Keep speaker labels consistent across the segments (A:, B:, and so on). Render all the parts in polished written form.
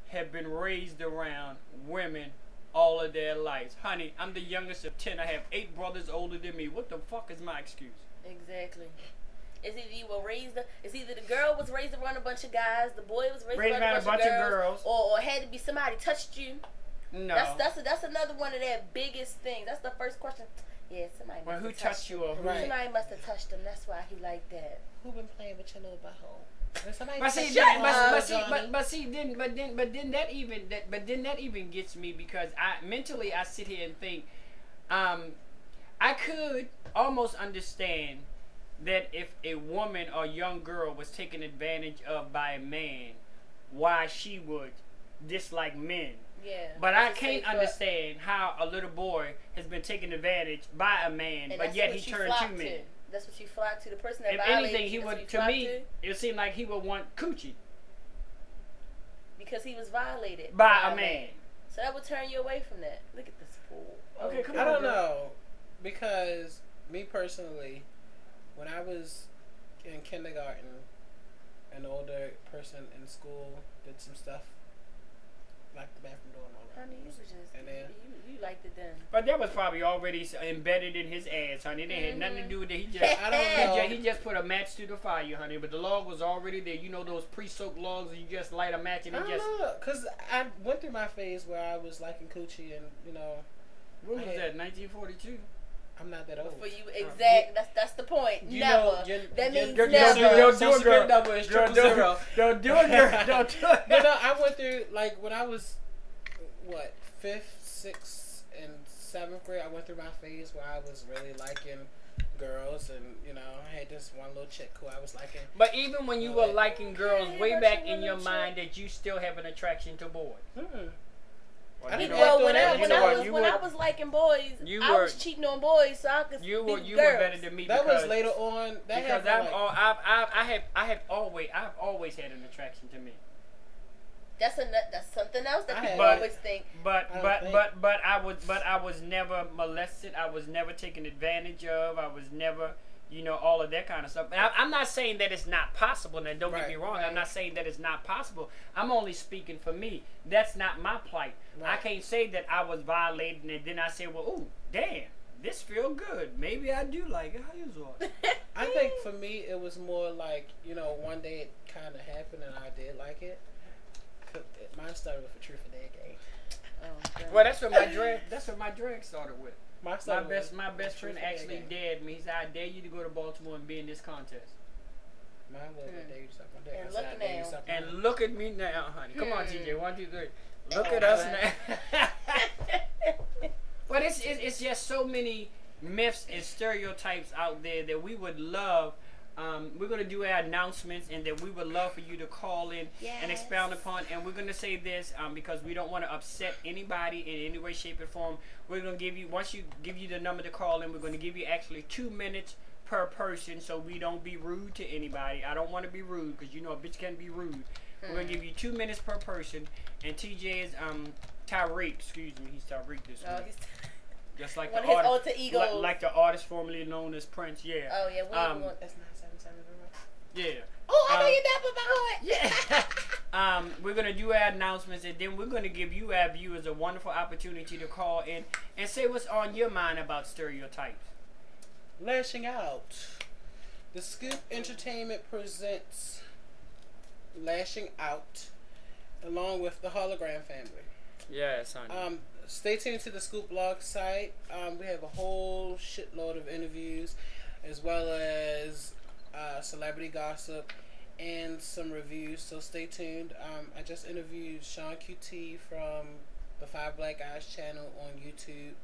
A: have been raised around women all of their lives. Honey, I'm the youngest of 10. I have 8 brothers older than me. What the fuck is my excuse?
B: Exactly. It's either you were raised. It's either the girl was raised around a bunch of guys, the boy was raised around a bunch of girls, or had to be somebody touched you.
A: No.
B: That's another one of their biggest things. That's the first question. Yeah, somebody.
A: Well, who touched you? Or who?
B: Right. Somebody must have touched him. That's why he like that.
C: Who been playing with your little butthole?
A: Then that even gets me, because mentally I sit here and think, I could almost understand that if a woman or young girl was taken advantage of by a man, why she would dislike men.
B: Yeah.
A: But I can't understand how a little boy has been taken advantage by a man, but yet he turned to men.
B: That's what you flock to. The person that
A: if anything, he would. To me, it seemed like he would want coochie
B: because he was violated
A: by a man.
B: So that would turn you away from that. Look at this fool.
A: Okay, come
C: on. I don't
A: girl.
C: know, because me personally, when I was in kindergarten, an older person in school did some stuff, locked the bathroom door and all that.
B: Honey, you was just, and then, you liked it then.
A: But that was probably already embedded in his ass, honey. It had nothing to do with it. He just,
C: I don't know.
A: He just put a match to the fire, honey. But the log was already there. You know those pre-soaked logs, and you just light a match and it just.
C: I don't know, because I went through my phase where I was liking coochie, and you know.
A: What was that? 1942.
C: I'm not that old.
B: For you, exact. That's the point.
A: You
B: never.
A: Know,
B: that means
A: don't
B: never.
A: Don't do it, girl.
C: Number is 000.
A: Don't do it, girl. Don't do it.
C: No, I went through, like, when I was, what, 5th, 6th, and 7th grade, I went through my phase where I was really liking girls, and, you know, I had this one little chick who I was liking.
A: But even when you were liking girls, way back in your mind that you still have an attraction to boys.
B: Well, when I was liking boys, I was cheating on boys, so I could. You were
A: better than me.
C: That was later on.
A: Because I've always had an attraction to men.
B: That's something else that people always think.
A: But I was never molested. I was never taken advantage of. I was never. You know, all of that kind of stuff. I'm not saying that it's not possible, and don't get me wrong. I'm not saying that it's not possible. I'm only speaking for me. That's not my plight. Right. I can't say that I was violated and then I say, well, ooh, damn, this feel good. Maybe I do like it. How you doing?
C: I think for me, it was more like, you know, one day it kind of happened and I did like it. Mine started with a truth or dare game.
A: Oh, well, that's what my drag started with. My best friend actually dared me. He said, I dare you to go to Baltimore and be in this contest.
C: Mine was I dare you to suck my dick.
A: And look at me now, honey. Come on, TJ. 1, 2, 3. Look at us now. But it's just so many myths and stereotypes out there that we would love. We're going to do our announcements, and that we would love for you to call in and expound upon. And we're going to say this because we don't want to upset anybody in any way, shape, or form. We're going to give you, once you give you the number to call in, we're going to give you actually 2 minutes per person, so we don't be rude to anybody. I don't want to be rude, because you know a bitch can be rude. We're going to give you 2 minutes per person. And TJ is Tyreek. Excuse me, he's Tyreek this week. Just like the
B: his alter ego,
A: like the artist formerly known as Prince. Yeah.
B: Oh yeah. That's 977.
A: Yeah.
B: Oh, I know your number by heart.
A: Yeah. We're gonna do our announcements, and then we're gonna give you, our viewers, a wonderful opportunity to call in and say what's on your mind about stereotypes.
C: Lashing out. The Scoop Entertainment presents Lashing Out, along with the Hologram family.
A: Yes, honey.
C: Stay tuned to the Scoop blog site. We have a whole shitload of interviews, as well as celebrity gossip and some reviews. So stay tuned. I just interviewed Sean QT from the 5 Black Guys channel on YouTube,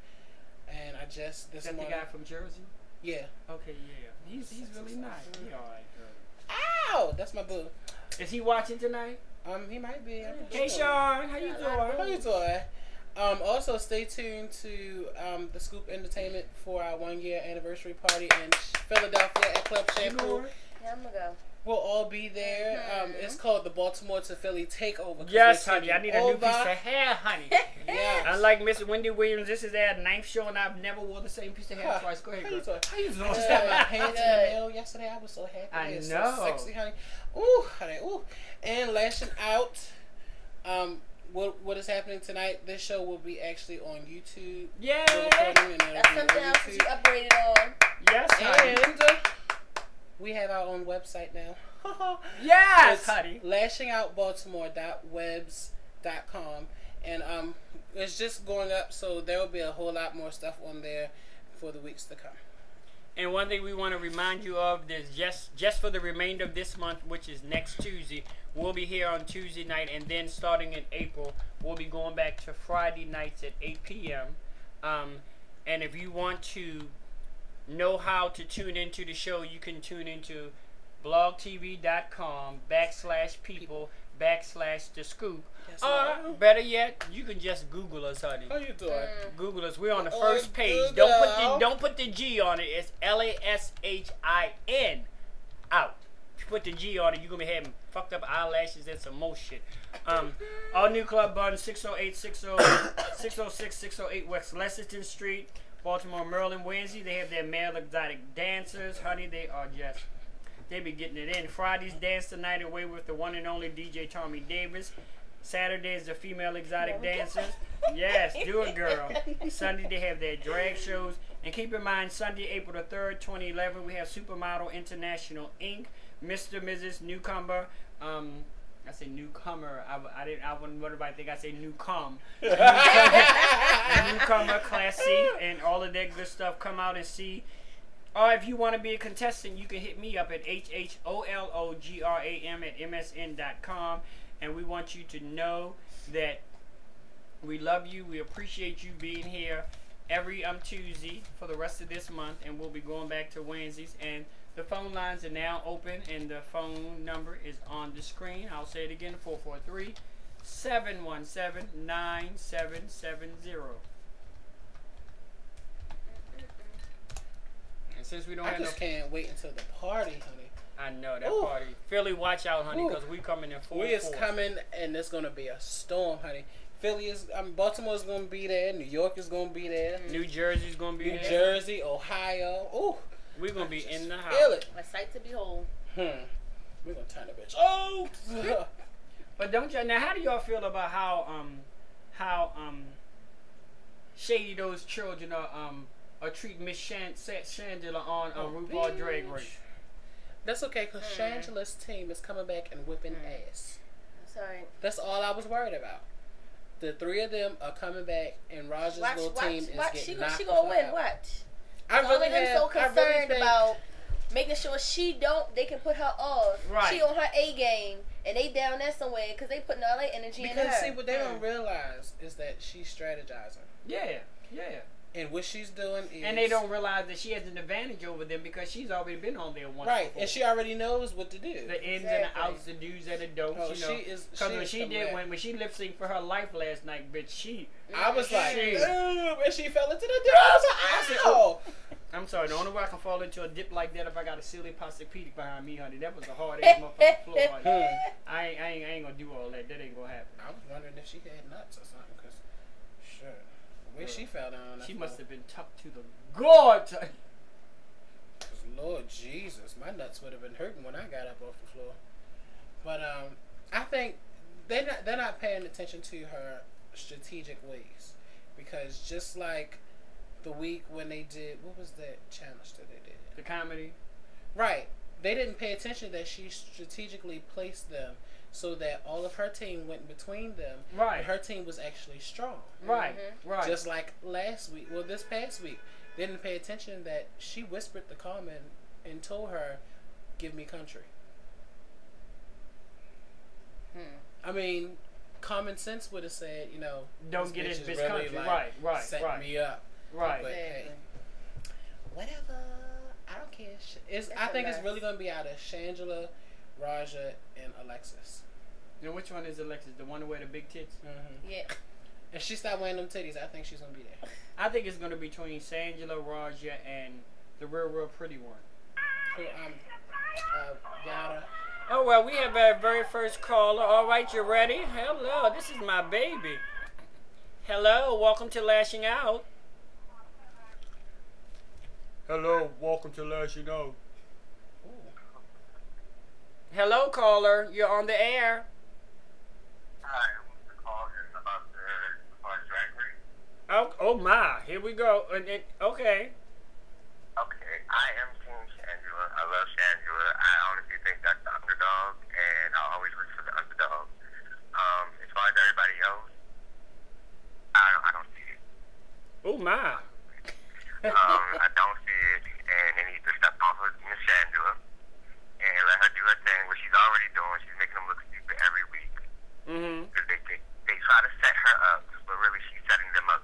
C: and I just this morning.
A: Is that the guy from Jersey?
C: Yeah.
A: Okay, yeah. He's really nice. He alright, girl.
C: Ow! That's my boo.
A: Is he watching tonight?
C: He might be.
A: Hey, Sean. How you doing?
C: How you doing? Also, stay tuned to the Scoop Entertainment for our 1-year anniversary party in Philadelphia at Club Shampoo.
B: Yeah, I'm gonna go.
C: We'll all be there. It's called the Baltimore to Philly Takeover.
A: Yes, honey. I need a new piece of hair, honey.
C: Yeah.
A: Unlike Miss Wendy Williams, this is their 9th show, and I've never wore the same piece of hair twice. Go ahead, girl. How you doing?
C: Just got my pants in the mail yesterday. I was so happy.
A: I know.
C: So sexy, honey. Ooh, honey. Ooh. And Lashing Out. is happening tonight. This show will be actually on YouTube.
A: Yeah.
B: That's something else that you upgraded on.
A: Yes,
C: and we have our own website now.
A: Yes, honey.
C: lashingoutbaltimore.webs.com, and it's just going up, so there will be a whole lot more stuff on there for the weeks to come.
A: And one thing we want to remind you of is just for the remainder of this month, which is next Tuesday, we'll be here on Tuesday night, and then starting in April, we'll be going back to Friday nights at 8 p.m. And if you want to know how to tune into the show, you can tune into blogtv.com/people/the scoop.
C: Yes,
A: or better yet, you can just Google us, honey.
C: How you doing?
A: Google us. We're on the first page. Don't put the G on it. It's LASHIN out. If you put the G on it, you're gonna be having fucked up eyelashes and some more shit. Our new club button 606-608 West Lexington Street, Baltimore, Maryland, Wednesday. They have their male exotic dancers, honey. They be getting it in. Fridays dance the night away with the one and only DJ Tommy Davis. Saturdays the female exotic dancers. Yes, do it, girl. Sunday they have their drag shows. And keep in mind, Sunday, April the 3rd, 2011, we have Supermodel International Inc. Mr. Mrs. Newcomer. I say newcomer. I wouldn't want everybody to think I say newcom. Newcomer, Class C, and all of that good stuff. Come out and see. Or if you want to be a contestant, you can hit me up at HHOLOGRAM@MSN.com. And we want you to know that we love you. We appreciate you being here every Tuesday for the rest of this month. And we'll be going back to Wednesdays. And the phone lines are now open. And the phone number is on the screen. I'll say it again, 443-717-9770. And since we don't have
C: can't wait until the party, honey.
A: I know that party. Philly, watch out, honey, because we coming in full force.
C: We is coming, and it's gonna be a storm, honey. Philly is, Baltimore's gonna be there. New York is gonna be there.
A: New Jersey's gonna be there.
C: New Jersey, Ohio. Ooh,
A: we're gonna be in the house.
C: Feel it.
B: A sight to behold.
C: We're gonna turn the bitch. Oh.
A: But don't y'all now? How do y'all feel about how shady those children are treating Miss Shangela on RuPaul Drag Race?
C: That's okay, because Shangela's team is coming back and whipping ass.
B: Sorry.
C: That's all I was worried about. The three of them are coming back, and Raja's little team is getting knocked
B: She gonna win. Watch.
C: I really
B: am so concerned about making sure they can put her off.
A: Right.
B: She on her A game, and they down there somewhere because they putting all their energy in her.
C: Because see, what they don't realize is that she's strategizing.
A: Yeah.
C: And what she's doing is...
A: And they don't realize that she has an advantage over them because she's already been on there once before.
C: And she already knows what to do.
A: The ins and the outs, the do's and the don'ts,
C: Oh,
A: you know. Because when she lip synced for her life last night, bitch,
C: I was like, ooh, and she fell into the dip. I was like, ow!
A: I'm sorry, the only way I can fall into a dip like that if I got a silly posturepedic behind me, honey. That was a hard ass motherfucking floor, honey. I ain't gonna do all that. That ain't gonna happen.
C: I was wondering if she had nuts or something, because, sure. The way she fell down.
A: She must have been tucked to the God.
C: Lord Jesus, my nuts would have been hurting when I got up off the floor. But I think they're not paying attention to her strategic ways, because just like the week when they did, what was that challenge that they did?
A: The comedy.
C: Right. They didn't pay attention that she strategically placed them so that all of her team went between them.
A: Right.
C: And her team was actually strong.
A: Right. Right.
C: Just like this past week, they didn't pay attention that she whispered to Carmen and told her, "Give me country." I mean, common sense would have said,
A: don't get his bitch
C: really
A: country.
C: Like,
A: right.
C: Set me up.
A: Right.
C: But hey, whatever. I don't care. I think it's really going to be out of Shangela, Raja, and Alexis.
A: Now, which one is Alexis? The one who wear the big tits?
C: Mm-hmm.
B: Yeah.
C: If she stopped wearing them titties, I think she's going to be there.
A: I think it's going to be between Shangela, Raja, and the real pretty one.
C: Yada.
A: Oh, well, we have our very first caller. All right, you ready? Hello, this is my baby. Hello, welcome to Lashing Out. Hello, welcome to Lashing Out. Hello, caller. You're on the air.
D: Hi, I'm the caller about the
A: Oh my, here we go. Okay.
D: Okay, I am Team Shangela. I love Shangela. I honestly think that's the underdog, and I'll always root for the underdog. As far as everybody else, I don't see it.
A: Oh my.
D: I don't see it, and they need to step off of Miss Shangela and let her do her thing, what she's already doing. She's making them look stupid every week. Because they try to set her up, but really she's setting them up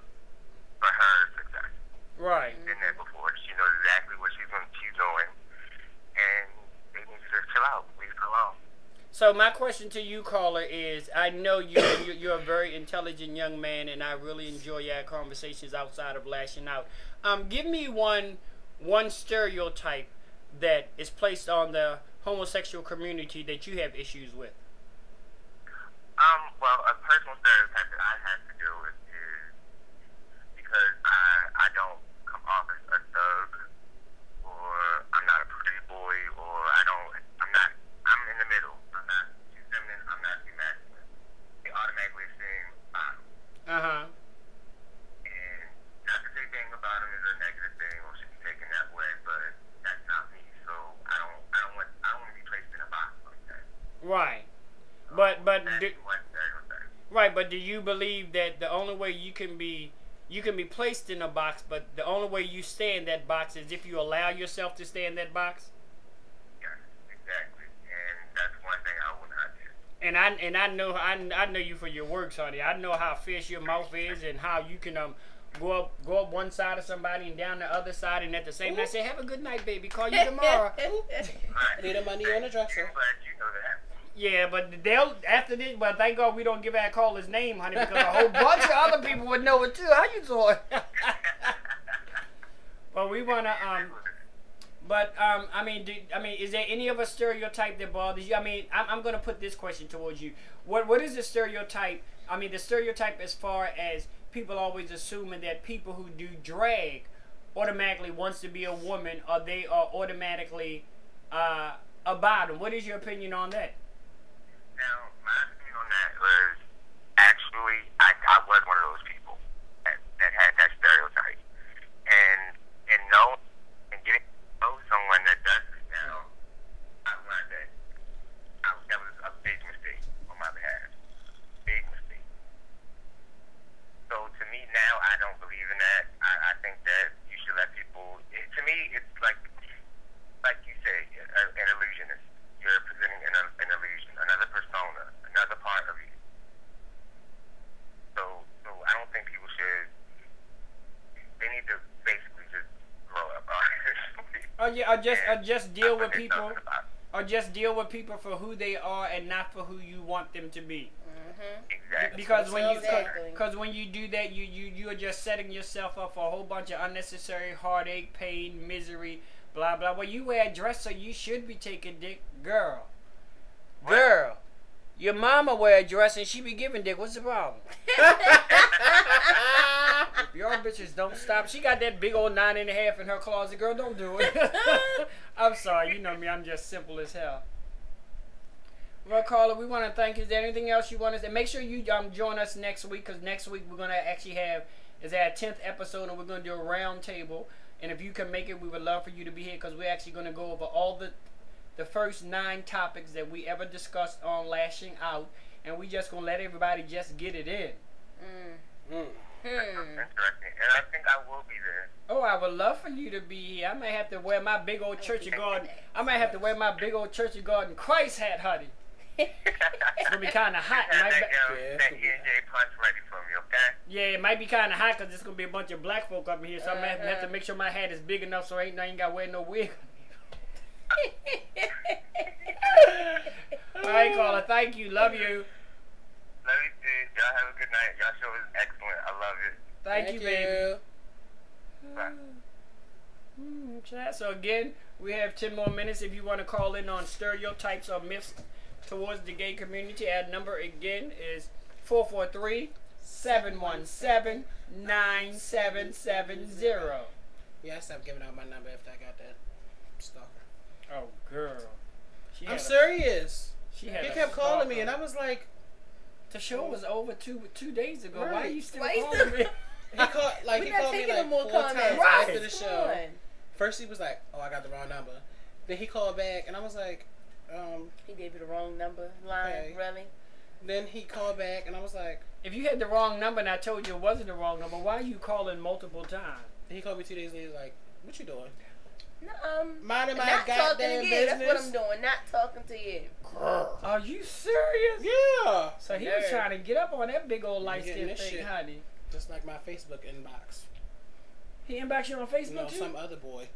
D: for her success.
A: Right.
D: She's been there before. She knows exactly what she's doing, and they need to just chill out. Leave her alone.
A: So my question to you, caller, is: I know you're a very intelligent young man, and I really enjoy your conversations outside of lashing out. Give me one stereotype that is placed on the homosexual community that you have issues with.
D: Well, a personal stereotype that I have to deal with is because I don't come off as a thug, or I'm not a pretty boy, or I'm in the middle. I'm not too feminine, I'm not too masculine. They automatically assume I'm. And not to say being about them is a negative thing or should be taken that way, but that's not me. So I don't want to be placed in a box like that.
A: Right. But do you believe that the only way you can be placed in a box, but the only way you stay in that box is if you allow yourself to stay in that box?
D: Yes, exactly. And that's one thing I will not do.
A: And I know you for your works, honey. I know how fierce your mouth is and how you can go up one side of somebody and down the other side, and at the same time say, "Have a good night, baby. Call you tomorrow."
C: Need a money on the dresser.
D: But you know that.
A: Yeah, but they'll after this. But thank God we don't give that caller's name, honey, because a whole bunch of other people would know it too. How you doing? But we wanna I mean, is there any of a stereotype that bothers you? I mean, I'm gonna put this question towards you. What is the stereotype? I mean, the stereotype as far as people always assuming that people who do drag automatically wants to be a woman, or they are automatically a bottom. What is your opinion on that?
D: Now, my opinion on that was actually I was one of those people that had that stereotype, and getting to know someone that does it now, I learned that that was a big mistake on my behalf. Big mistake. So to me now, I don't believe in that. I think that you should let people. To me, it's like you say, an illusionist. You're presenting an illusion, another persona, another part of you. So I don't think people should. They need to basically just grow up.
A: Or just deal with people. Or just deal with people for who they are and not for who you want them to be.
D: Exactly.
A: Because when you do that, you are just setting yourself up for a whole bunch of unnecessary heartache, pain, misery, blah blah. Well, you wear a dress, so you should be taking dick, girl. Your mama wear a dress and she be giving dick. What's the problem? If y'all bitches don't stop, she got that big old 9.5 in her closet. Girl, don't do it. I'm sorry, you know me. I'm just simple as hell. Well, caller, we want to thank you. Is there anything else you want to say? Make sure you join us next week, because next week we're going to actually have, is our 10th episode, and we're going to do a round table. And if you can make it, we would love for you to be here, because we're actually going to go over all the first 9 topics that we ever discussed on Lashing Out, and we just going to let everybody just get it in.
D: Interesting. And I think I will be there.
A: Oh, I would love for you to be here. I might have to wear my big old Church of God. I might have to wear my big old Church of God and Christ hat, honey. It's gonna be kind of hot.
D: That E&J punch ready for me, okay?
A: Yeah, it might be kind of hot because it's gonna be a bunch of black folk up in here, so I'm gonna have to make sure my hat is big enough so I ain't gotta wear no wig. All right, caller. Thank you. Love you.
D: Love you too. Y'all have a good night. Y'all show is excellent. I love it.
A: Thank you, baby.
D: Bye.
A: So again, we have 10 more minutes if you want to call in on stereotypes or myths towards the gay community. Our number again is 443-717-9770.
C: Yeah, I stopped giving out my number after I got that stalker.
A: Oh, girl.
C: I'm serious.
A: He
C: kept calling me, and I was like,
A: the show was over two days ago.
C: Right.
A: Why are you still calling me?
C: He called me like 4 times after the show. First he was like, "Oh, I got the wrong number." Then he called back, and I was like,
B: He gave you the wrong number line,
C: okay.
B: Really?
C: Then he called back, and I was like,
A: if you had the wrong number and I told you it wasn't the wrong number, why are you calling multiple times?
C: He called me 2 days later, like, "What you doing?"
B: No,
C: Minding my
B: not talking to
C: goddamn
B: you.
C: business.
B: That's what I'm doing. Not talking to you.
C: Girl.
A: Are you serious?
C: Yeah.
A: So he was trying to get up on that big old light
C: Getting
A: skin
C: this
A: thing,
C: shit.
A: honey.
C: Just like my Facebook inbox.
A: He inboxed you on Facebook
C: No,
A: too?
C: some other boy.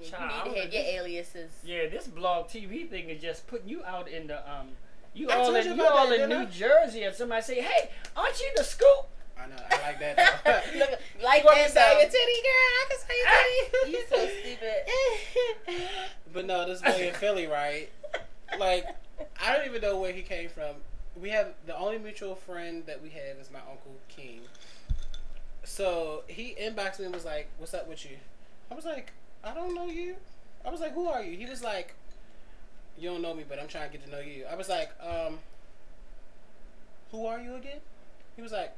B: You
A: Child,
B: need to have your aliases.
A: Yeah, this blog TV thing is just putting you out in the You
C: I
A: all
C: told
A: in,
C: you
A: you
C: about
A: all
C: that,
A: in
C: didn't
A: New
C: I?
A: Jersey, and somebody say, "Hey, aren't you the Scoop?"
C: I know. I like that. Though.
B: Look, like
C: You want me to
B: that
C: say
B: though.
C: your titty, girl? I can say your titty.
B: You so stupid.
C: But no, this boy in Philly, right? Like, I don't even know where he came from. We have the only mutual friend that we have is my Uncle King. So he inboxed me and was like, "What's up with you?" I was like, "I don't know you." I was like, "Who are you?" He was like, "You don't know me, but I'm trying to get to know you." I was like, "Who are you again?" He was like,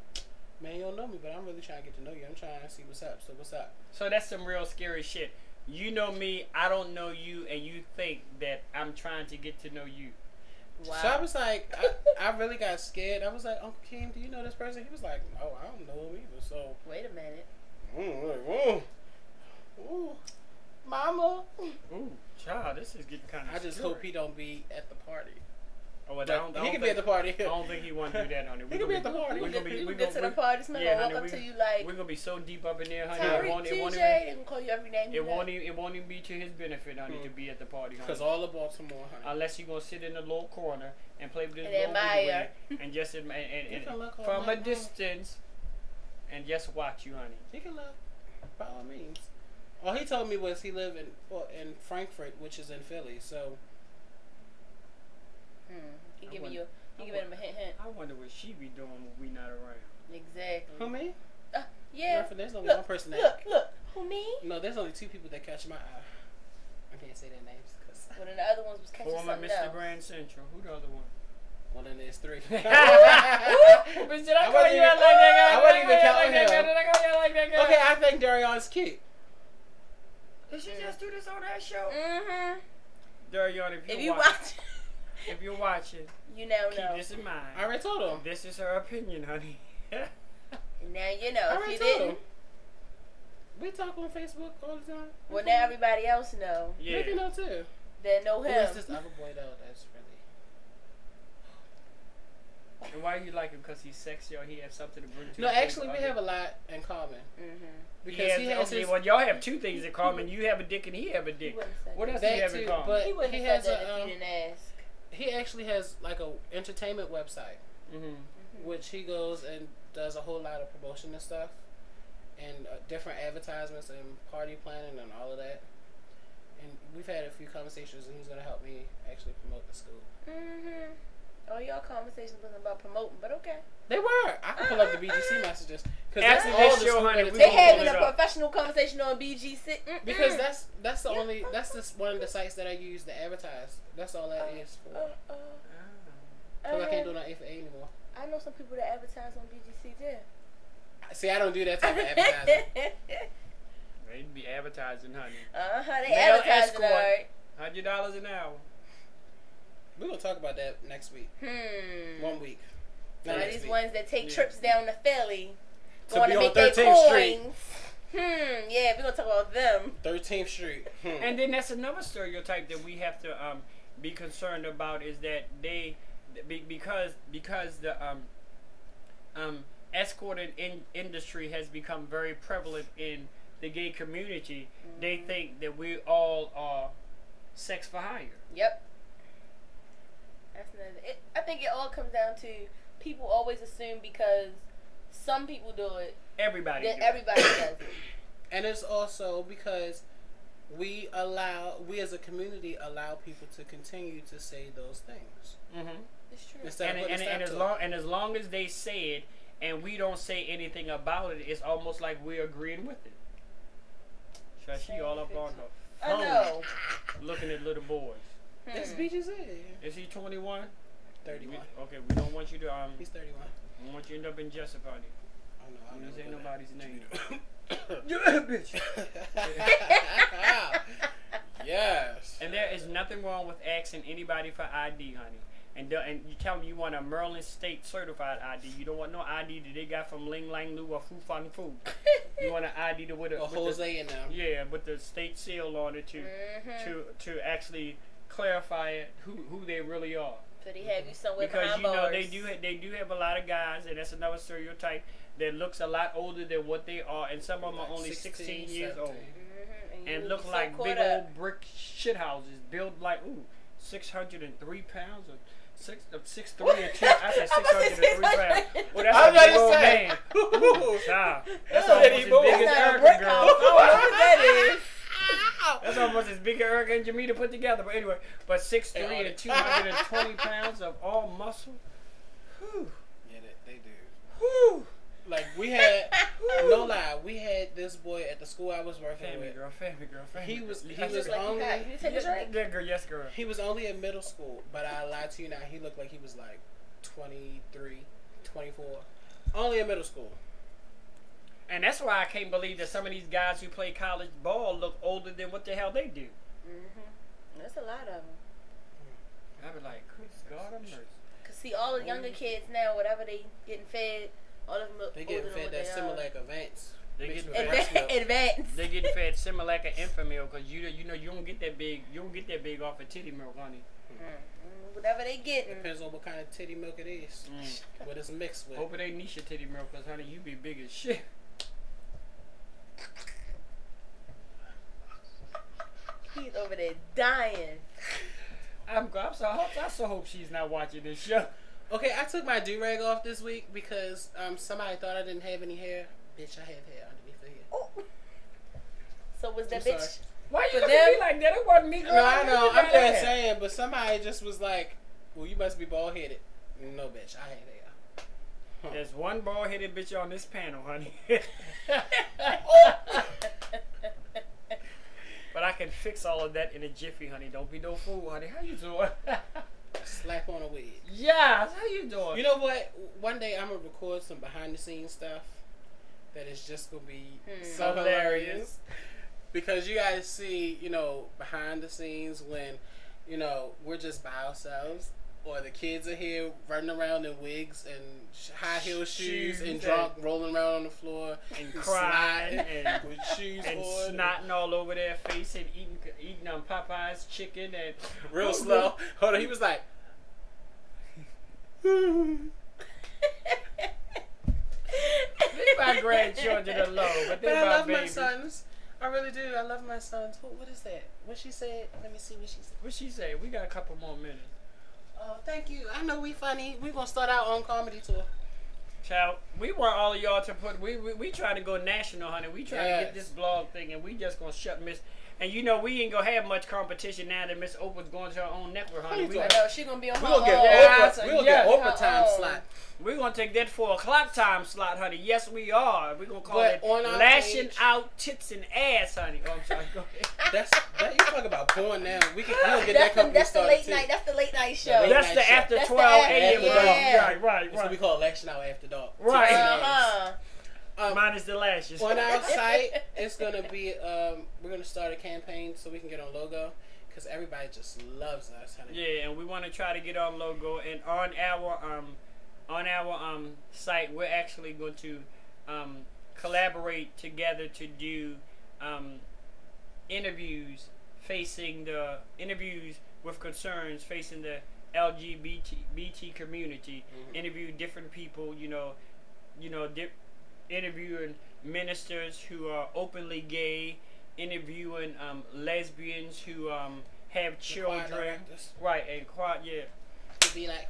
C: "Man, you don't know me, but I'm really trying to get to know you. I'm trying to see what's up. So what's up?"
A: So that's some real scary shit. You know me, I don't know you, and you think that I'm trying to get to know you.
B: Wow.
C: So I was like, I really got scared. I was like, "Uncle King, do you know this person?" He was like, "Oh, I don't know him either." So,
B: Wait a minute.
C: ooh, mama.
A: Ooh, child, this is getting kind of.
C: I just hope he don't be at the party.
A: Oh, well,
C: He can be at the party.
A: I don't think he want to do that, honey.
C: He can be at the party.
A: We're gonna be.
B: You
A: We're
B: get to the
A: gonna
B: party, somebody gonna walk
A: honey,
B: up to you like,
A: we're gonna be so deep up in there, honey.
B: Tyreek,
A: It won't
B: TJ,
A: even.
B: they gonna call you every name.
A: It won't even be to his benefit, honey, to be at the party, honey.
C: Because all of Baltimore, honey.
A: Unless you're gonna sit in a little corner and play with this
B: And
A: little
B: admire.
A: video and just and
C: You can look all
A: from a
C: night long.
A: distance and just watch you, honey.
C: He can look, by all means. All he told me was he lived in Frankfurt, which is in Philly. So
B: He
A: I
B: giving
A: wonder-
B: you, he giving him a hint.
A: I wonder what she be doing when we not around.
B: Exactly.
C: who me?
B: Yeah.
C: Nothing, there's only
B: Look,
C: one person that.
B: look. Who, me?
C: No, there's only 2 people that catch my eye. I can't say their names because.
B: One of the other ones was catching
A: Former
B: something
A: Mr.
B: else.
A: Grand Central. Who the other one?
C: Well, then there's 3.
A: Bitch, did I call you out like that guy?
C: I wasn't even counting
A: Did
C: him.
A: I call you out like that guy?
C: Okay, I think Darion's cute.
A: Did she just do this on that show?
B: Mm-hmm.
A: Darion,
B: If you watch,
A: if you're watching,
B: you now
A: keep
B: know.
A: this in mind.
C: I already told him.
A: This is her opinion, honey.
B: And now you
C: I
B: know. If
C: already
B: you
C: told him.
B: didn't,
C: We talk on Facebook all the time.
B: well, now everybody else know.
A: Yeah.
C: Maybe know too.
B: They know him.
C: Who is this other boy though? That's really.
A: And why you like him? Because he's sexy or he has something to bring to
C: No,
A: the
C: actually,
A: table?
C: we have a lot in common.
B: Mm-hmm.
C: Because he has
A: okay,
C: his.
A: well, y'all have 2 things in common. You have a dick and he have a
B: He
A: dick.
B: wouldn't say
A: What
B: that.
A: else do you
C: That
A: have in
C: too,
A: common?
C: but
B: He wouldn't
C: he
B: have
C: has
B: said that
C: a.
B: if you didn't ask.
C: He actually has like a entertainment website,
A: Mm-hmm.
C: which he goes and does a whole lot of promotion and stuff, and different advertisements and party planning and all of that. And we've had a few conversations, and he's gonna help me actually promote the school.
B: Mm-hmm. All y'all conversations wasn't about promoting, but okay.
C: They were. I can pull up the BGC messages because
A: After
C: that's
A: this
C: all the
A: show,
C: school
A: honey,
C: that
A: we
B: They
A: gonna
C: attend.
B: having
A: pull it
B: a
A: up.
B: professional conversation on BGC.
C: Because that's the only one of the sites that I use to advertise. That's all that is for. Because I can't do no A for A anymore.
B: I know some people that advertise on BGC too.
C: See, I don't do that type of advertising.
A: They'd be advertising, honey.
B: They
A: Male
B: advertising
A: escort.
B: alright.
A: $100 an hour.
C: We're gonna talk about that next week. 1 week.
B: So
C: Not next
B: these
C: week.
B: ones that take trips down to Philly,
C: To
B: going
C: be
B: to
C: on
B: make their
C: 13th Street.
B: coins. Yeah, we're gonna talk about them.
C: 13th Street.
A: And then that's another stereotype that we have to be concerned about is that because the escorting industry has become very prevalent in the gay community, they think that we all are sex for hire.
B: Yep. That's I think it all comes down to people always assume because some people do it
A: Everybody.
B: that
A: do it.
B: everybody does it.
C: And it's also because we as a community allow people to continue to say those things.
A: Mm-hmm.
B: It's true.
C: Instead of putting a stop to it.
A: as long as they say it and we don't say anything about it, it's almost like we're agreeing with it. So she all up on her
B: I
A: phone,
B: know.
A: looking at little boys.
C: This BGC.
A: Is he 21?
C: 31.
A: Okay, we don't want you to
C: He's 31.
A: we want you to end up in Jessup, honey.
C: don't know.
A: This ain't nobody's name.
C: Bitch. Yes.
A: And there is nothing wrong with asking anybody for ID, honey. And you tell me you want a Maryland State certified ID. You don't want no ID that they got from Ling Lang Lu or Fu Fang Fu. You want an ID with a
C: Jose in them.
A: Yeah, with the state seal on it to actually clarify who they really are.
B: So they have you somewhere
A: because
B: behind
A: you know
B: bars.
A: they do have a lot of guys, and that's another stereotype that looks a lot older than what they are, and some of them are only 16 years 17. Old and look like big old brick shit houses built like 603 pounds or 6'3" or 2. I said 603 pounds. Well, that's a big old man. Nah, that's almost as big as Erica, girl.
B: I don't know what that is.
A: That's almost as big as Erica and Jamita put together. But anyway, 6'3" and 220 pounds of all muscle. Whew.
C: Yeah, they do.
A: Whew.
C: Like we had, no lie, we had this boy at the school I was working with.
A: Family girl.
C: He was
B: like
C: only.
B: You take a drink?
A: Yeah, girl, yes, girl.
C: He was only in middle school, but I lied to you now. He looked like he was like 23, 24. Only in middle school.
A: And that's why I can't believe that some of these guys who play college ball look older than what the hell they do.
B: That's a lot of them.
A: I be like, good God of mercy.
B: Cause see, all the younger kids now, whatever they getting fed, all of them look
C: they getting fed that Similac Advance.
A: They getting
B: Advance.
A: They getting fed Similac and Infamil because you know you don't get that big. You don't get that big off of titty milk, honey.
B: Whatever they getting.
C: Depends on what kind of titty milk it is. What it's mixed with.
A: Hope it ain't Nisha titty milk, cause honey, you be big as shit.
B: He's over there dying.
A: I so hope she's not watching this show.
C: Okay, I took my do-rag off this week because somebody thought I didn't have any hair. Bitch, I have hair underneath the hair.
B: Oh. So was that
C: I'm
B: bitch?
C: sorry.
A: Why you looking at me like that? It wasn't me, girl.
C: No, I know. I'm just saying, but somebody just was like, well, you must be bald-headed. No, bitch, I have hair. Huh.
A: There's one bald-headed bitch on this panel, honey. But I can fix all of that in a jiffy, honey. Don't be no fool, honey. How you doing?
C: Slap on a wig.
A: Yes, how you doing?
C: You know what? One day I'm going to record some behind-the-scenes stuff that is just going to be so hilarious. Because you guys see, behind the scenes when, we're just by ourselves. Or the kids are here running around in wigs and high heel shoes and drunk, rolling around on the floor
A: and crying and
C: with shoes
A: and
C: on
A: snotting all over their face and eating Popeye's chicken and
C: real slow. Hold on, he was like,
A: leave my grandchildren alone, but they're my
C: love
A: babies.
C: My sons. I really do. I love my sons. What is that? What she said? Let me see what she said.
A: What she said? We got a couple more minutes.
C: Oh, thank you. I know we funny. We gonna start our own comedy tour.
A: Child, we want all of y'all to put. We trying to go national, honey. We trying to get this blog thing, and we just gonna shut Miss. And we ain't gonna have much competition now that Miss Oprah's going to her own network, honey.
B: I know she gonna be on.
C: We gonna get Oprah time slot.
A: We're gonna take that 4:00 time slot, honey. Yes, we are. We're gonna call it lashing out tits and ass, honey. Oh, I'm sorry. Go ahead.
C: You talk about porn now. We'll get that company started too.
B: That's the late night show.
A: That's the after 12 a.m. Right.
C: That's what we call lashing out after dark.
A: Right. Minus the lashes.
C: On our site, it's gonna be. We're gonna start a campaign so we can get on logo. Because everybody just loves us, honey.
A: Yeah, and we want to try to get on logo. And on our site, we're actually going to collaborate together to do interviews with concerns facing the LGBT community. Interview different people, interviewing ministers who are openly gay, interviewing lesbians who have children, right? And
C: to be like,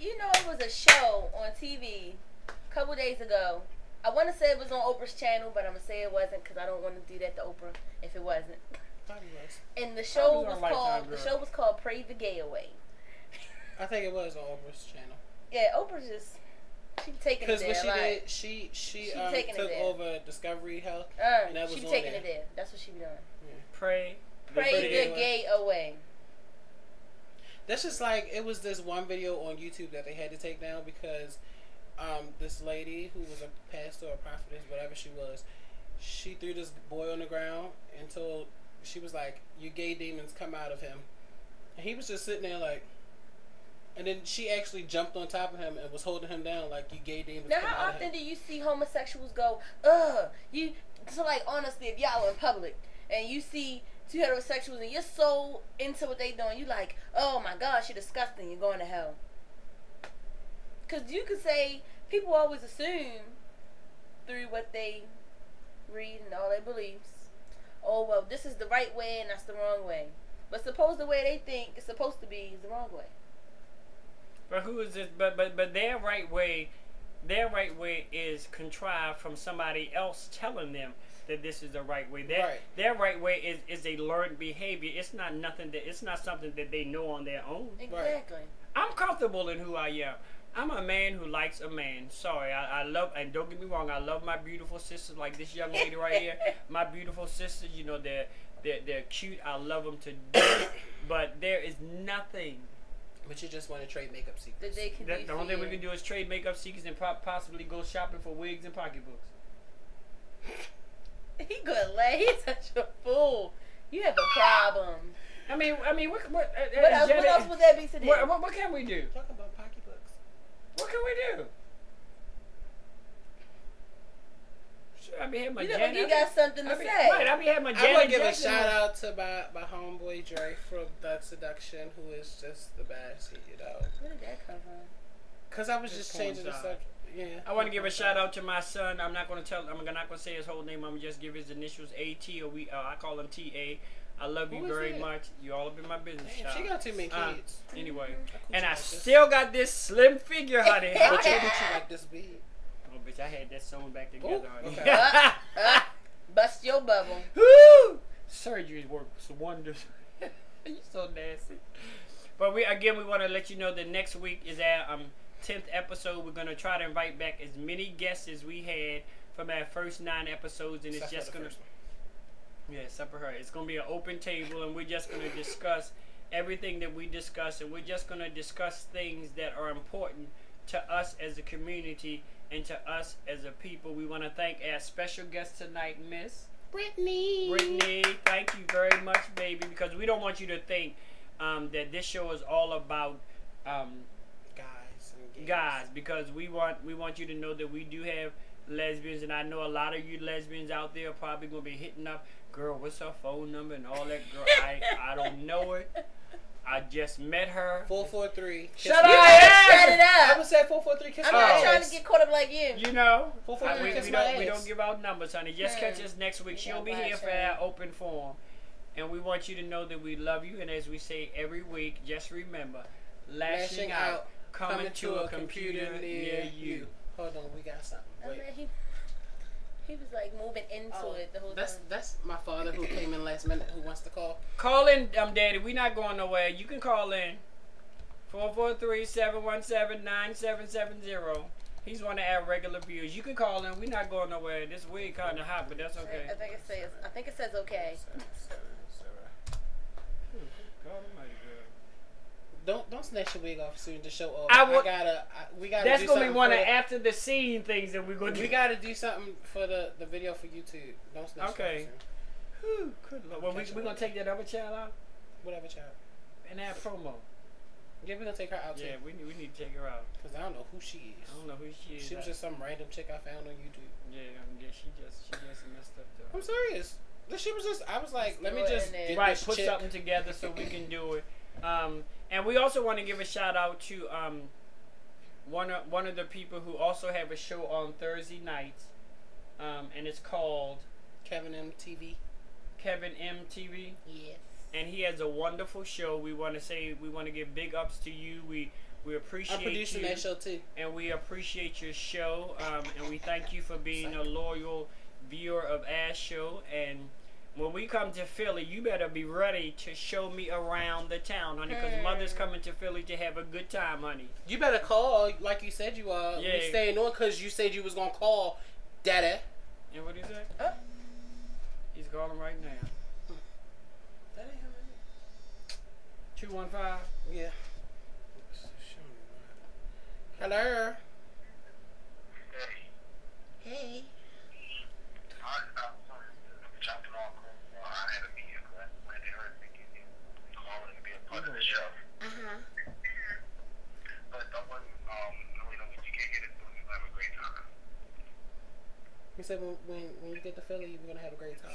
B: it was a show on TV a couple days ago. I want to say it was on Oprah's channel, but I'm gonna say it wasn't because I don't want to do that to Oprah if it wasn't.
C: I thought it was.
B: And the show was called "Pray the Gay Away."
C: I think it was on Oprah's channel.
B: Yeah, Oprah's just. She taking it there.
C: Because what she did, she took over Discovery Health, and that was
B: she taking it there. That's what she be doing.
C: Yeah.
A: Pray
B: the gay away.
C: That's just like, it was this one video on YouTube that they had to take down because this lady who was a pastor or prophetess, whatever she was, she threw this boy on the ground and told, she was like, "You gay demons, come out of him." And he was just sitting there like, and then she actually jumped on top of him and was holding him down like, "You gay demons,
B: Now,
C: come out
B: how
C: of him."
B: often do you see homosexuals go, ugh, you, so like, honestly, if y'all in public and you see two heterosexuals and you're so into what they doing, you like, oh my gosh, you're disgusting, you're going to hell. Because you could say, people always assume through what they read and all their beliefs, oh, well, this is the right way and that's the wrong way. But suppose the way they think it's supposed to be is the wrong way.
A: But who is this? But their right way is contrived from somebody else telling them that this is the right way. Their right way is a learned behavior. It's not something that they know on their own.
B: Exactly.
C: Right.
A: I'm comfortable in who I am. I'm a man who likes a man. Sorry, I love, and don't get me wrong, I love my beautiful sisters like this young lady right here. My beautiful sisters, you know, they're cute. I love them to death. But there is nothing.
C: But you just want to trade makeup secrets.
B: That they can
A: The only thing we can do is trade makeup secrets and possibly go shopping for wigs and pocketbooks.
B: He good lad. He's such a fool. You have a problem.
A: I mean, what
B: else would that be today?
A: What can we do?
C: Talk about pocketbooks.
A: What can we do? Sure, I be having my
B: You got something to say.
A: Right, I be having my Janet
C: I'm gonna give a
A: Jackson
C: shout out to my homeboy Dre from Thug Seduction, who is just the best, you know.
B: Where did that come from?
C: Cause I was just changing the subject. Yeah.
A: I want to give a shout out to my son. I'm not gonna say his whole name. I'm gonna just give his initials AT, or I call him TA. I love you very much. You all up in my business.
C: Damn, she got too many kids.
A: Anyway, and I still got this slim figure, honey.
C: But you like this big.
A: Oh, bitch, I had that sewn back together, honey.
C: Okay.
B: Bust your bubble.
A: Woo! Surgery works wonders. You so nasty. But we want to let you know that next week is our 10th episode. We're gonna try to invite back as many guests as we had from our first 9 episodes, and it's just gonna. Yeah, except for her. It's going to be an open table, and we're just going to discuss everything that we discuss, and we're just going to discuss things that are important to us as a community and to us as a people. We want to thank our special guest tonight, Miss
C: Brittany.
A: Brittany, thank you very much, baby, because we don't want you to think that this show is all about guys, because we want you to know that we do have lesbians, and I know a lot of you lesbians out there are probably going to be hitting up, girl, what's her phone number and all that. Girl, I don't know it. I just met her.
C: 443.
A: Shut up!
B: Shut it
C: I
B: up.
C: would say 443. Kiss
B: I'm
C: my
B: not
C: ass.
B: trying to get caught up like you.
A: You know,
C: 443. Kiss
A: we
C: my ass.
A: don't give out numbers, honey. Just catch us next week. She'll be here for our open forum, and we want you to know that we love you. And as we say every week, just remember, lashing out, coming to a computer near you.
C: Hold on, we got something. Wait.
B: He was like moving into it the whole time.
C: That's my father who came in last minute who wants to call.
A: Call in, Daddy. We're not going nowhere. You can call in. 443-717-9770. He's one of our regular viewers. You can call in. We're not going nowhere. This wig kind of hot, but that's okay.
B: I think it says okay.
C: Don't snatch your wig off soon to show off. We gotta.
A: That's
C: do
A: gonna be
C: something
A: one of
C: for
A: after the scene things that we're gonna do.
C: We gotta do something for the video for YouTube. Don't snatch.
A: Okay. Whew, good Lord. Well, we're gonna take that other child out.
C: Whatever child.
A: And that promo.
C: Yeah, we're gonna take her out too.
A: Yeah, we need to take her out.
C: Cause I don't know who she is.
A: I don't know who she is.
C: She was just some random chick I found on YouTube.
A: Yeah, she just messed up though.
C: I'm serious. She was just. I was like, let me just get
A: right,
C: this
A: put
C: chick.
A: something together so we can do it. And we also want to give a shout out to one of the people who also have a show on Thursday nights, and it's called
C: Kevin M TV.
A: Kevin M TV.
B: Yes.
A: And he has a wonderful show. We want to give big ups to you. We appreciate you.
C: I'm producing that show too.
A: And we appreciate your show. And we thank you for being a loyal viewer of our show. And when we come to Philly, you better be ready to show me around the town, honey, because Mother's coming to Philly to have a good time, honey.
C: You better call like you said you are.
A: Yeah.
C: We staying on because you said you was gonna call, Daddy.
A: And what is that? He's calling right now.
C: That ain't him.
A: 215.
C: Yeah. Hello. He said when you get to Philly, we're gonna have a great time.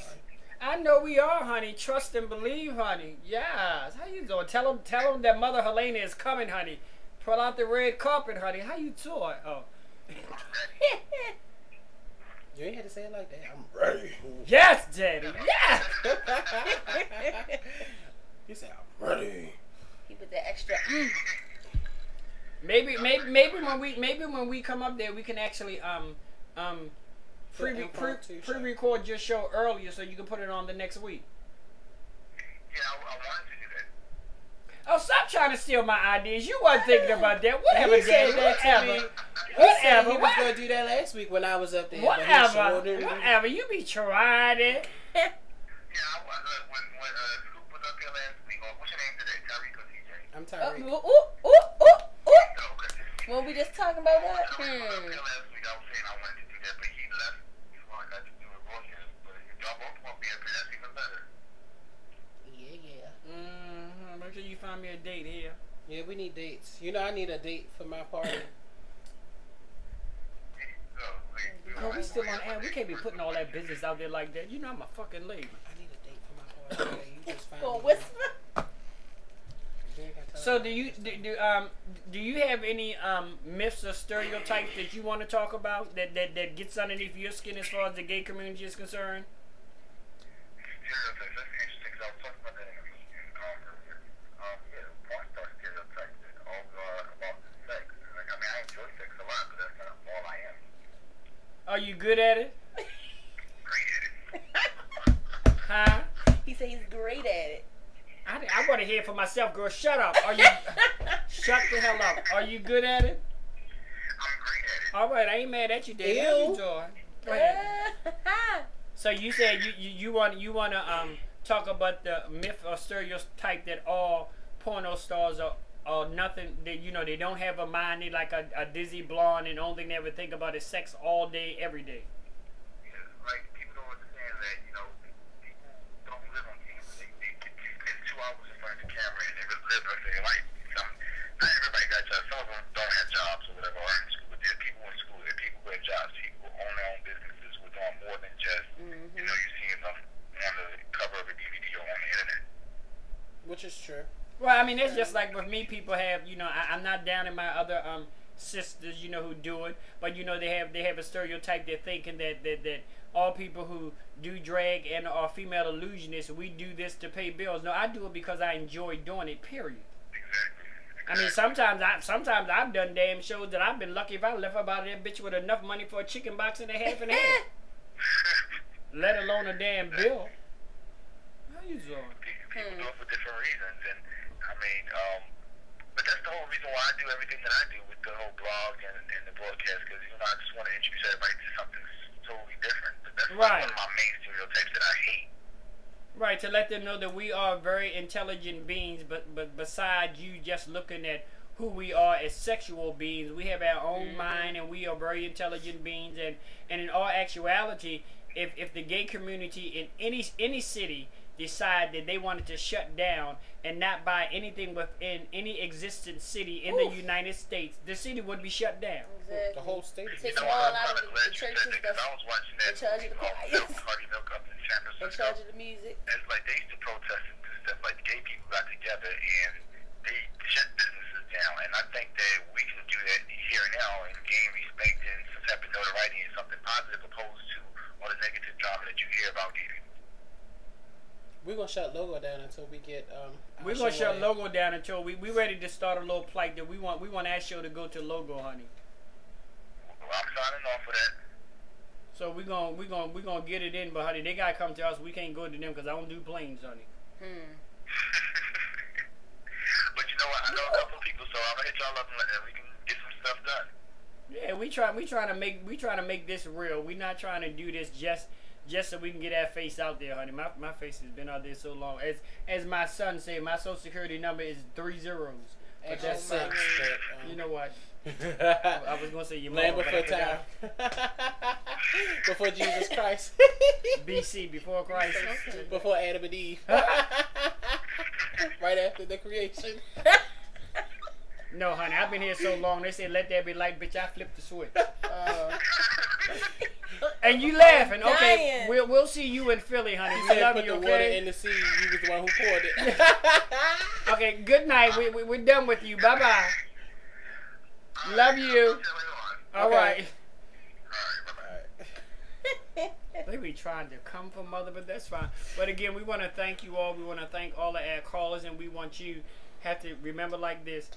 A: I know we are, honey. Trust and believe, honey. Yes. How you doing? Tell them that Mother Helena is coming, honey. Pull out the red carpet, honey. How you doing? Oh.
C: You ain't had to say it like that. I'm ready.
A: Yes, Daddy. Yes.
C: He said I'm ready.
B: He put that extra.
A: Maybe when we come up there, we can actually pre-record your show earlier so you can put it on the next week.
D: Yeah, I wanted to do that.
A: Oh, stop trying to steal my ideas. You weren't thinking about that. Whatever,
C: He said
A: Daddy.
C: that to
A: Whatever.
C: me.
A: Whatever.
C: He was gonna do that last week when I was up there.
A: Whatever. You be trying it.
D: Yeah, I was when Scoop was up here last week. What's your name today? Tyreek or TJ?
C: I'm Tyreek.
D: Okay.
B: When we just talking about that?
D: Last week I was saying I wanted to do that, but he left before I got to do it. But if y'all both want to be up here, that's even better.
C: Yeah.
A: Make sure you find me a date here.
C: Yeah, we need dates. You know, I need a date for my party.
A: Oh, we still on air. We can't be putting all that business out there like that. You know I'm a fucking lady.
C: I need a date for my party. Okay, you just find
B: Go
C: me
B: whisper.
A: So do you have any myths or stereotypes that you want to talk about that gets underneath your skin as far as the gay community is concerned?
D: Stereotypes, that's interesting because I was talking about that in a meeting earlier. Yeah, porn star stereotypes that all about sex. Like, I mean, I enjoy sex a lot, but that's not all I am.
A: Are you good at it?
D: Great at it.
A: Huh?
B: He said he's great at it.
A: I want to hear it for myself, girl. Shut up. Are you? Shut the hell up. Are you good at it?
D: I'm great at it.
A: All right, I ain't mad at you, Dave. How you doing? Go ahead. So you said you want to talk about the myth or stereotype that all porno stars are nothing. They don't have a mind. They like a dizzy blonde, and the only thing they ever think about is sex all day, every day.
D: Yeah, like people don't understand that people don't live on camera. They spend 2 hours in front of the camera and they live the rest of their life. Not everybody got jobs. Some of them don't have jobs or whatever, or in school. But there are people in school. There are people who have jobs. People who own their own businesses who are doing more than just you seeing them on the cover of a DVD or on the internet.
C: Which is true.
A: Well, I mean, it's just like with me. People have, I'm not down in my other sisters, who do it, but they have a stereotype. They're thinking that all people who do drag and are female illusionists, we do this to pay bills. No, I do it because I enjoy doing it. Period.
D: Exactly.
A: I mean, sometimes I've done damn shows that I've been lucky if I left about that bitch with enough money for a chicken box and a half and half. Let alone a damn bill. How you doing?
D: People do it for different reasons, and I mean, but that's the whole reason why I do everything that I do with the whole blog and the broadcast, because I just want to introduce everybody to something totally different. But that's one of my main stereotypes that I hate.
A: Right, to let them know that we are very intelligent beings, but besides you just looking at who we are as sexual beings, we have our own mind and we are very intelligent beings, and in all actuality, if the gay community in any city decide that they wanted to shut down and not buy anything within any existing city in the United States, the city would be shut down.
B: Exactly.
C: The whole state is
B: Take them all out of the churches that's
D: I was watching that
B: in charge of the choirs,
D: Party Milk up in San
B: in
D: Francisco.
B: charge of the music.
D: It's like they used to protest and do stuff. Like gay people got together and they shut businesses down. And I think that we can do that here and now and gain respect and some type of notoriety and something positive opposed to all the negative drama that you hear about gay people.
C: We're gonna shut Logo down until we get.
A: We're gonna shut Logo down until we ready to start a little plight that we want our show to go to Logo, honey.
D: Well, I'm signing off for that.
A: So we gonna get it in, but honey, they gotta come to us. We can't go to them because I don't do planes, honey.
D: But you know what? I know a couple people, so I'm gonna hit y'all up and we can get some stuff done. Yeah,
A: we trying to make this real. We not trying to do this just so we can get our face out there, honey. My face has been out there so long. As my son said, my social security number is 3 zeros. But that's 6. You know what? I was gonna say your
C: Land
A: mom,
C: before time. Before Jesus Christ.
A: BC, before Christ.
C: Before Adam and Eve. Right after the creation.
A: No, honey, I've been here so long. They said let there be light, bitch. I flipped the switch. And you laughing? Okay, we'll see you in Philly, honey. We love
C: put
A: you.
C: the
A: Okay.
C: water in the sea. You was the one who poured it.
A: Okay. Good night. We're done with you. Bye bye. Love you. All right. They be trying to come for mother, but that's fine. But again, we want to thank you all. We want to thank all of our callers, and we want you have to remember like this.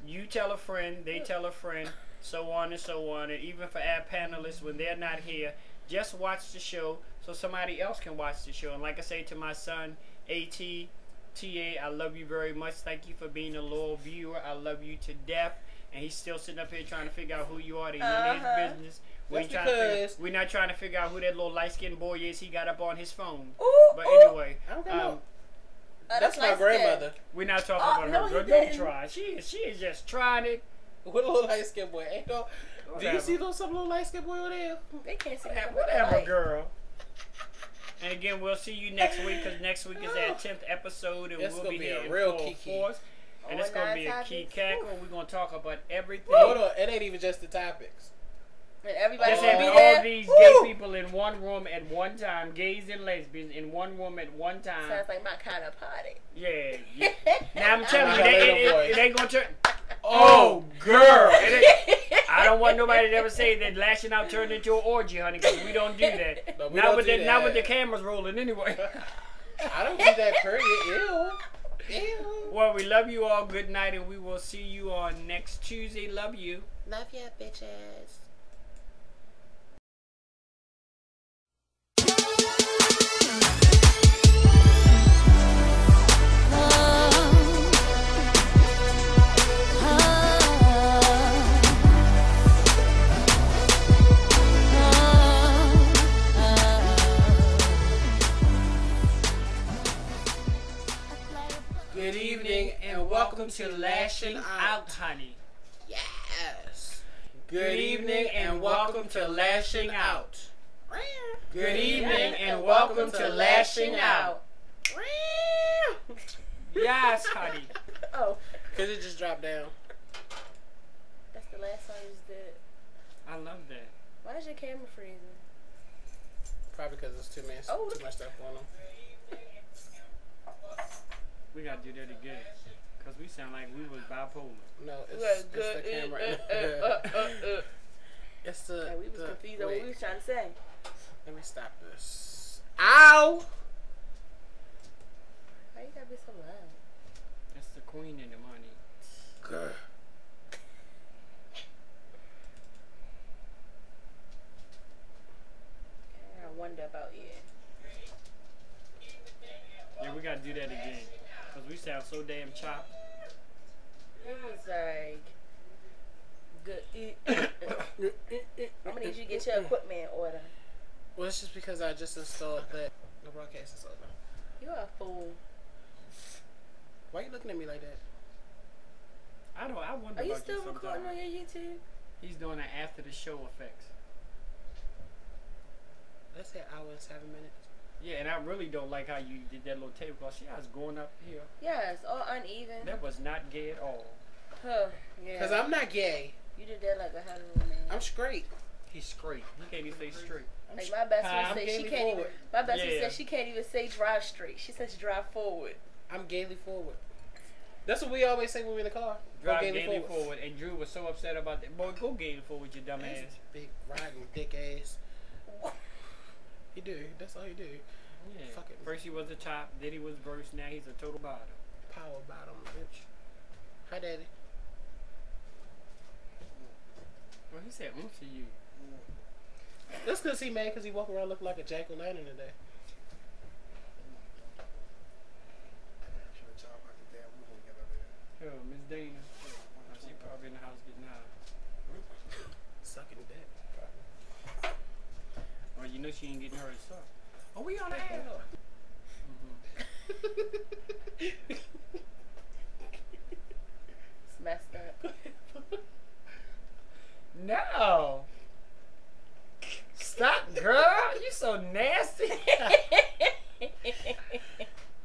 A: You tell a friend, they tell a friend, so on and so on. And even for our panelists, when they're not here, just watch the show so somebody else can watch the show. And like I say to my son, AT, I love you very much. Thank you for being a loyal viewer. I love you to death. And he's still sitting up here trying to figure out who you are. They none of his business. We're not trying to figure out who that little light-skinned boy is he got up on his phone. But anyway,
C: that's my grandmother.
A: We're not talking about her. Girl, don't try. She is just trying it.
C: What a little light-skinned boy? Ain't no. Do you see some little light-skinned boy over there?
B: They can't see
A: whatever, girl. And again, we'll see you next week because next week is our 10th episode, and we'll be here in full force. And it's going to be a key cackle. We're going to talk about everything.
C: Hold on. It ain't even just the topics.
B: And everybody's
A: just having all these gay people in one room at one time. Gays and lesbians in one room at one time.
B: Sounds like my kind of party.
A: Yeah. Now I'm telling you, it ain't going to turn. Oh, girl. I don't want nobody to ever say that lashing out turned into an orgy, honey, because we don't do that.
C: No,
A: not with the cameras rolling anyway.
C: I don't do that, period. Ew. Ew.
A: Well, we love you all. Good night, and we will see you on next Tuesday. Love you.
C: Love ya, bitches.
A: Good evening and welcome to Lashing Out, honey.
C: Yes.
A: Good evening and welcome to Lashing Out. Good evening and welcome to Lashing Out. Yes, honey.
B: Oh.
C: Because it just dropped down.
B: That's the last song you just did.
A: I love that.
B: Why is your camera freezing?
C: Probably because it's too much stuff going on.
A: We gotta do that again, cause we sound like we was bipolar.
C: No, it's the camera. It's the.
B: We was confused on what we was trying to say.
C: Let me stop this. Ow!
B: Why you gotta be so loud?
A: That's the queen in the money.
C: Girl.
B: I wonder about you.
A: Yeah, we gotta do that again. Because we sound so damn chopped.
B: It was like good. I'm gonna need you to get your equipment in order.
C: Well, it's just because I just installed that. The broadcast is over.
B: You are a fool.
C: Why are you looking at me like that?
A: I wonder.
B: Are you
A: about
B: still
A: you
B: recording
A: sometimes.
B: on your YouTube?
A: He's doing it after the show effects.
C: Let's say hour and 7 minutes.
A: Yeah, and I really don't like how you did that little tablecloth. See how it's going up here?
B: Yeah, it's all uneven.
A: That was not gay at all.
B: Huh, yeah.
C: Because I'm not gay.
B: You did that like a hetero man.
C: I'm straight.
A: He's straight. He can't even say straight.
B: Like my best friend
C: I'm
B: said she
C: gaily
B: can't even.
C: forward.
B: My best friend said she can't even say drive straight. She says drive forward.
C: I'm gaily forward. That's what we always say when we're in the car.
A: Drive gaily forward. And Drew was so upset about that. Boy, go gaily forward, you dumb ass.
C: Big riding dick ass. He do. That's all he do.
A: Yeah.
C: Fuck it.
A: First he was a top, then he was verse, now he's a total bottom.
C: Power bottom, bitch. Hi, daddy.
A: Well, he said to you.
C: That's because he mad because he walk around looking like a jack-o'-lantern today.
A: Oh, Miss Dana. She probably in the house getting high.
C: Sucking dick.
A: Well, you know she ain't getting her to suck. Oh, we on the air.
B: It's messed up.
A: No. Stop, girl. You so nasty.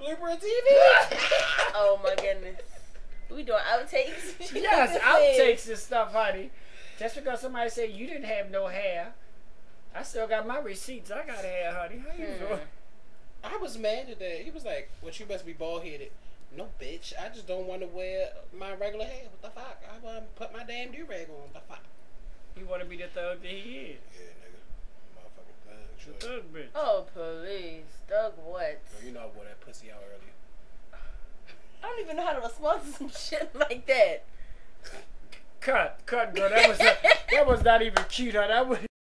C: Blooper TV.
B: Oh my goodness. We doing outtakes?
A: Yes, outtakes and stuff, honey. Just because somebody said you didn't have no hair, I still got my receipts. I got hair, honey. How you doing?
C: I was mad at that. He was like, well, you must be bald headed. No, bitch. I just don't want to wear my regular hair. What the fuck? I want to put my damn do-rag on. What the fuck?
A: He want to be the thug that he is.
E: Yeah, nigga. Motherfucking thug.
A: The thug bitch.
B: Oh, please. Thug what?
C: Girl, you know I wore that pussy out earlier.
B: I don't even know how to respond to some shit like that.
A: Cut, girl. That was not even cute, huh? That was.